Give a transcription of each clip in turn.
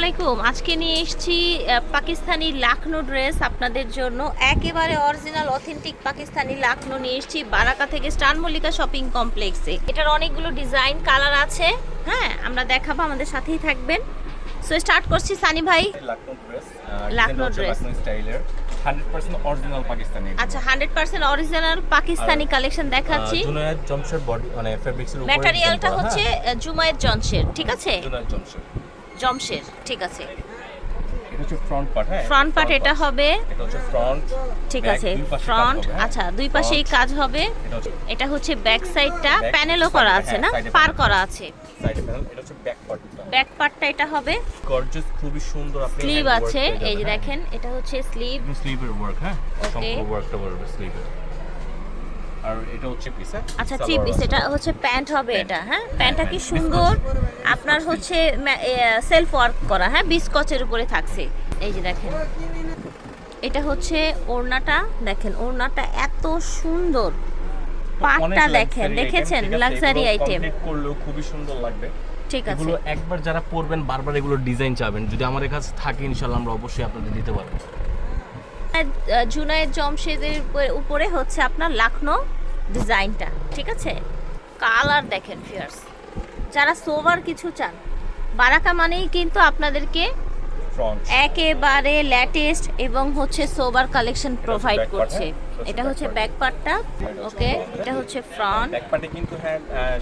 আলাইকুম। আজকে নিয়ে এসেছি পাকিস্তানি লাখনো ড্রেস আপনাদের জন্য। একেবারে অরিজিনাল অথেন্টিক পাকিস্তানি লাখনো নিয়ে এসেছি বারাকা থেকে স্টার মল্লিকা শপিং কমপ্লেক্সে। এটার অনেকগুলো ডিজাইন কালার আছে, হ্যাঁ আমরা দেখাবো, আমাদের সাথেই থাকবেন। সো স্টার্ট করছি সানি ভাই। লাখনো ড্রেস, লাখনো ড্রেস লাখনো স্টাইলের 100% অরিজিনাল পাকিস্তানি। আচ্ছা, 100% অরিজিনাল পাকিস্তানি কালেকশন দেখাচ্ছি। জুনায়েদ জমশেদ বডি মানে ফেব্রিক্সের উপরে ম্যাটেরিয়ালটা হচ্ছে জুমায়েদ জমশেদ, ঠিক আছে? জুনায়েদ জমশেদ জমশেদ, ঠিক আছে। এটা হচ্ছে ফ্রন্ট পার্ট, হ্যাঁ ফ্রন্ট পার্ট এটা হবে, এটা হচ্ছে ফ্রন্ট, ঠিক আছে। ফ্রন্ট, আচ্ছা দুই পাশেই কাজ হবে। এটা হচ্ছে ব্যাক সাইডটা প্যানেলও করা আছে না, পার করা আছে সাইডে প্যানেল। এটা হচ্ছে ব্যাক পার্টটা, ব্যাক পার্টটা এটা হবে। গর্জিয়াস, খুবই সুন্দর। আপনি স্লিভ আছে, এই যে দেখেন এটা হচ্ছে স্লিভ, স্লিভের ওয়ার্ক, হ্যাঁ ওকে। সম্পূর্ণ ওয়ার্কটা করবে স্লিভে। আর এটা হচ্ছে পিস, হ্যাঁ আচ্ছা থ্রি পিস। এটা হচ্ছে প্যান্ট হবে এটা, হ্যাঁ প্যান্টটা কি সুন্দর। আপনার হচ্ছে সেলফ ওয়ার্ক করা, হ্যাঁ বিস্কচের উপরে থাকছে। এই যে দেখেন এটা হচ্ছে ওড়নাটা, দেখেন ওড়নাটা এত সুন্দর, পাটটা দেখেন, দেখেছেন লাক্সারি আইটেম করলেও খুবই সুন্দর লাগবে। ঠিক আছে। এগুলো একবার যারা পরবেন বারবার এগুলো ডিজাইন চাবেন, যদি আমাদের কাছে থাকে ইনশাআল্লাহ আমরা অবশ্যই আপনাদের দিতে পারবো। জুনায়েদ জমশেদের উপরে হচ্ছে আপনার লাখনো ডিজাইনটা, ঠিক আছে। কালার দেখেন ফিয়ার্স, যারা সোভার কিছু চান, বারাকা মানেই কিন্তু আপনাদেরকে ফ্রন্ট একেবারে লেটেস্ট এবং হচ্ছে sober collection provide back part, করছে। হ্যাঁ? এটা হচ্ছে ব্যাক পার্টটা, ওকে। এটা হচ্ছে ফ্রন্ট, ব্যাক পার্টে কিন্তু হ্যাঁ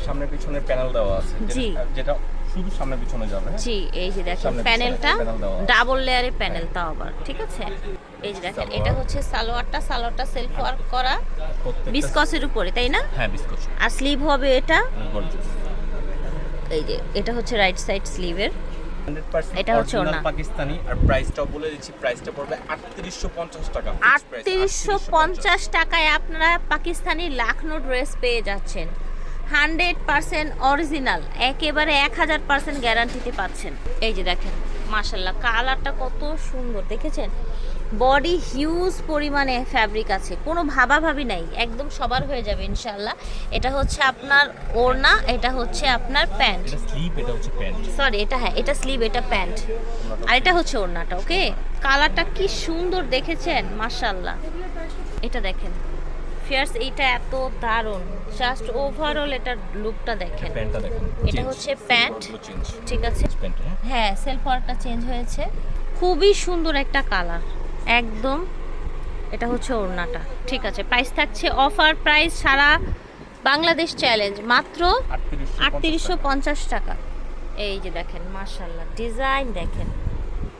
সামনে পিছনে প্যানেল দেওয়া আছে, জি। যেটা শুধু সামনে পিছনে যাবে, হ্যাঁ? জি। এই যে দেখেন সামনে প্যানেলটা পিছনে panel দেওয়া আছে। ডাবল লেয়ারের প্যানেল, তাও আবার ঠিক আছে। এই যে দেখেন এটা হচ্ছে সালোয়ারটা সেলফ ওয়ার্ক করা প্রত্যেকটা বিস্কসের উপরে, তাই না? হ্যাঁ বিস্কুট আর স্লিভ হবে এটা, গর্জিয়াস। এই যে এটা হচ্ছে রাইট সাইড স্লিভের। 100% এটা হচ্ছে অরিজিনাল ওড়না। পাকিস্তানি। আর প্রাইসটাও বলে দিচ্ছি, প্রাইসটা পড়বে 3850 টাকা। 3850 টাকায় আপনারা পাকিস্তানি লাখনো ড্রেস পেয়ে যাচ্ছেন। 100% অরিজিনাল, একেবারে 1000% গ্যারান্টিতে পাচ্ছেন। এই যে দেখেন মাশাল্লাহ কালারটা কত সুন্দর, দেখেছেন? বডি হিউজ পরিমাণে ফ্যাব্রিক আছে, কোনো ভাবাভাবি নাই, একদম সবার হয়ে যাবে ইনশাল্লাহ। এটা হচ্ছে আপনার ওড়না, এটা হচ্ছে আপনার প্যান্ট, এটা স্লিপ, এটা হচ্ছে প্যান্ট। সরি এটা, হ্যাঁ এটা স্লিভ, এটা প্যান্ট, আর এটা হচ্ছে ওড়নাটা, ওকে। কালারটা কি সুন্দর দেখেছেন, মাশাআল্লাহ। এটা দেখেন ফিয়ার্স, এইটা এত দারুণ, জাস্ট ওভারঅল এটার লুকটা দেখেন। প্যান্টটা দেখেন, এটা হচ্ছে প্যান্ট, চেঞ্জ, ঠিক আছে। প্যান্ট, হ্যাঁ হ্যাঁ সেলফ ওয়ার্কটা চেঞ্জ হয়েছে, খুবই সুন্দর একটা কালার একদম। এটা হচ্ছে ওড়নাটা, ঠিক আছে। প্রাইস থাকছে অফার প্রাইস, সারা বাংলাদেশ চ্যালেঞ্জ, মাত্র 3850 টাকা। এই যে দেখেন মাশাআল্লাহ ডিজাইন দেখেন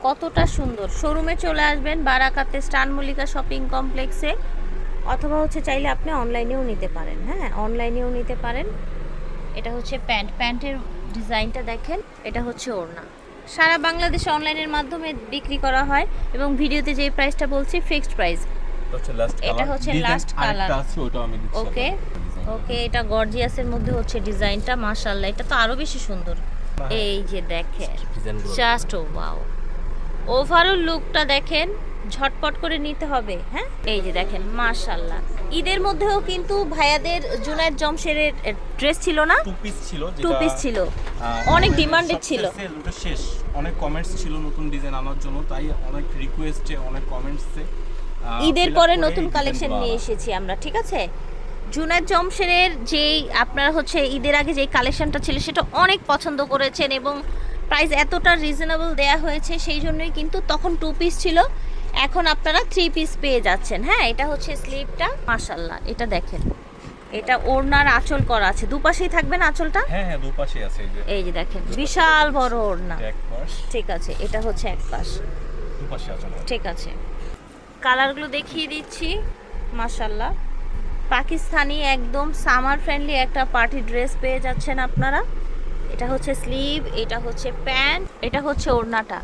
কতটা সুন্দর। শোরুমে চলে আসবেন বারাকাতে স্টার মল্লিকা শপিং কমপ্লেক্সে, অথবা হচ্ছে চাইলে আপনি অনলাইনেও নিতে পারেন, হ্যাঁ অনলাইনেও নিতে পারেন। এটা হচ্ছে প্যান্ট, প্যান্টের ডিজাইনটা দেখেন। এটা হচ্ছে ওড়না। সারা বাংলাদেশে অনলাইনের মাধ্যমে বিক্রি করা হয় এবং ভিডিওতে যে প্রাইসটা বলছি ফিক্সড প্রাইস। এটা হচ্ছে লাস্ট কালার, ওকে ওকে। এটা গর্জিয়াসের মধ্যে হচ্ছে ডিজাইনটা, মাশাআল্লাহ এটা তো আরো বেশি সুন্দর। এই যে দেখেন জাস্ট ওয়াও, ওভারঅল লুকটা দেখেন, ঝটপট করে নিতে হবে, হ্যাঁ। এই যে দেখেন মাশাআল্লাহ, ঈদের মধ্যেও কিন্তু ভাইয়াদের জুনায়েদ জমশেদের ড্রেস ছিল না, টু পিস ছিল, টু পিস ছিল, অনেক ডিমান্ডেড ছিল। ওটা শেষ, অনেক কমেন্টস ছিল নতুন ডিজাইন আনার জন্য, তাই অনেক রিকোয়েস্টে অনেক কমেন্টসে ঈদের পরে নতুন কালেকশন নিয়ে এসেছি আমরা, ঠিক আছে। জুনায়েদ জমশেদের যেই আপনারা হচ্ছে ঈদের আগে যেই কালেকশনটা ছিল সেটা অনেক পছন্দ করেছেন এবং প্রাইস এতটা রিজনেবল দেয়া হয়েছে, সেই জন্যই কিন্তু তখন টু পিস ছিল, এখন আপনারা থ্রি পিস পেয়ে যাচ্ছেন, হ্যাঁ। এটা হচ্ছে স্লিভটা, মাশাআল্লাহ এটা দেখেন, এটা ওড়নার আঁচল করা আছে, দুপাশেই থাকবে না আঁচলটা, হ্যাঁ হ্যাঁ দুপাশে আছে। এই যে দেখেন বিশাল বড় ওড়না, এক পাশ, ঠিক আছে। এটা হচ্ছে এক পাশ, দুপাশে আছে, ঠিক আছে। কালারগুলো দেখিয়ে দিচ্ছি, মাশাআল্লাহ পাকিস্তানি একদম সামার ফ্রেন্ডলি একটা পার্টি ড্রেস পেয়ে যাচ্ছেন আপনারা। এটা হচ্ছে স্লিভ, এটা হচ্ছে প্যান্ট, এটা হচ্ছে ওড়নাটা,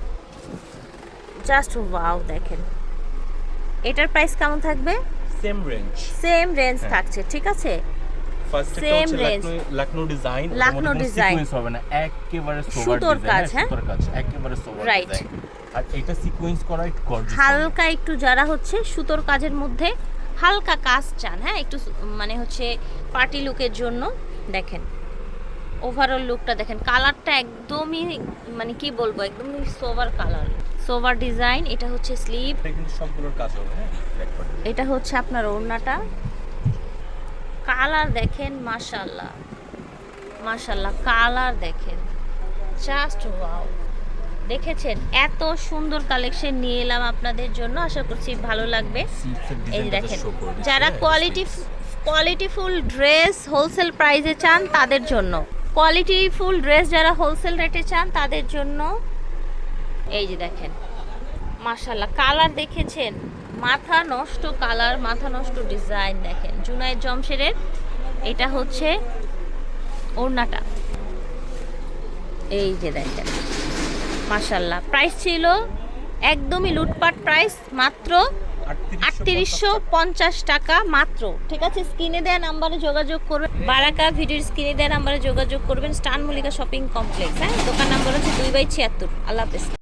জাস্ট ওয়াও দেখেন। এটার প্রাইস কেমন থাকবে? সেম রেঞ্জ, সেম রেঞ্জ থাকছে, ঠিক আছে। ফার্স্ট সেম হচ্ছে range, Lucknow design, Lucknow design sequence হবে না, একেবারে সুতোর কাজ, হ্যাঁ সুতোর কাজ, একেবারে সোভার রাইট। ডিজাইন। আর এটা সিকোয়েন্স করা একটু গর্জিয়াস, হালকা একটু যারা হচ্ছে সুতোর কাজের মধ্যে হালকা কাজ চান, হ্যাঁ একটু মানে হচ্ছে পার্টি লুকের জন্য, দেখেন ওভারঅল লুকটা দেখেন, কালারটা একদমই মানে কি বলবো, একদমই সোভার কালার, সোভার ডিজাইন। এটা হচ্ছে স্লিভ, এটা কিন্তু সবগুলোর কাজ হবে, হ্যাঁ ব্যাক পার্ট। এটা হচ্ছে আপনার ওড়নাটা। কালার দেখেন, মাশাআল্লাহ মাশাআল্লাহ, কালার দেখেন, জাস্ট ওয়াও। দেখেছেন, এত সুন্দর কালেকশন নিয়ে এলাম আপনাদের জন্য, আশা করছি ভালো লাগবে। এই যে দেখেন, যারা কোয়ালিটিফুল ড্রেস হোলসেল প্রাইসে চান তাদের জন্য, কোয়ালিটিফুল ড্রেস যারা হোলসেল রেটে চান তাদের জন্য। এই যে দেখেন, মাশাআল্লাহ, কালার দেখেছেন, মাথা নষ্ট কালার, মাথা নষ্ট ডিজাইন। দেখেন জুনায়েদ জমশেরের, এটা হচ্ছে ওড়নাটা। এই যে দেখেন, মাশাআল্লাহ, প্রাইস ছিল একদমই লুটপাট প্রাইস, মাত্র 3850 টাকা মাত্র। ঠিক আছে, স্ক্রিনে দেওয়া নাম্বারে যোগাযোগ করবেন, বারাকা ভিডিওর স্ক্রিনে দেওয়া নাম্বারে যোগাযোগ করবেন। স্টান মল্লিকা শপিং কমপ্লেক্স, হ্যাঁ, দোকান নাম্বার হচ্ছে 2/76। আল্লাহ হাফেজ।